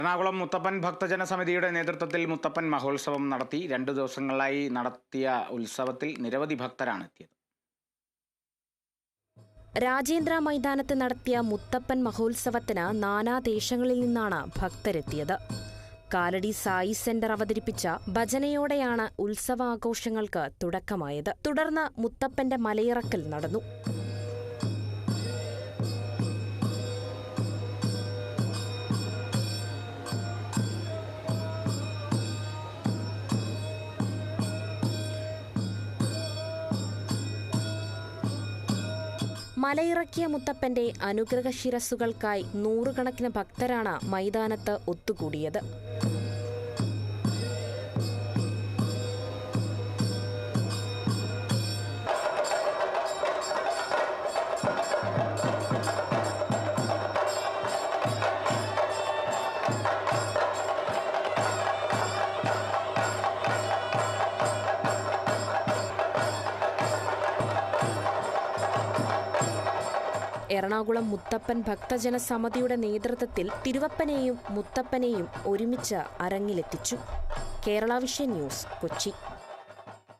എറണാകുളം മുത്തപ്പൻ ഭക്തജന സമിതിയുടെ നേതൃത്വത്തിൽ മുത്തപ്പൻ മഹോത്സവം നടത്തി. 2 ദിവസങ്ങളായി നടത്തിയ ഉത്സവത്തിൽ നിരവധി ഭക്തരാണ് എത്തിയത്. രാജേന്ദ്ര മൈതാനത്ത് നടത്തിയ മുത്തപ്പൻ മഹോത്സവത്തിന് നാനാദേശങ്ങളിൽ നിന്നാണ് ഭക്തരെത്തിയത്. കാലടി സായി സെന്റർ അവതരിപ്പിച്ച ഭജനയോടെയാണ് ഉത്സവാഘോഷങ്ങൾക്ക് തുടക്കമായത്. തുടർന്ന് മുത്തപ്പന്റെ മലയിറക്കൽ നടന്നു. മലയിറക്കിയ മുത്തപ്പന്റെ അനുഗ്രഹ ശിരസ്സുകൾക്കായി നൂറുകണക്കിന് ഭക്തരാണ് മൈതാനത്ത് ഒത്തുകൂടിയത്. എറണാകുളം മുത്തപ്പൻ ഭക്തജന സമിതിയുടെ നേതൃത്വത്തിൽ തിരുവപ്പനെയും മുത്തപ്പനെയും ഒരുമിച്ച് അരങ്ങിലെത്തിച്ചു. Kerala Vision News, Kochi.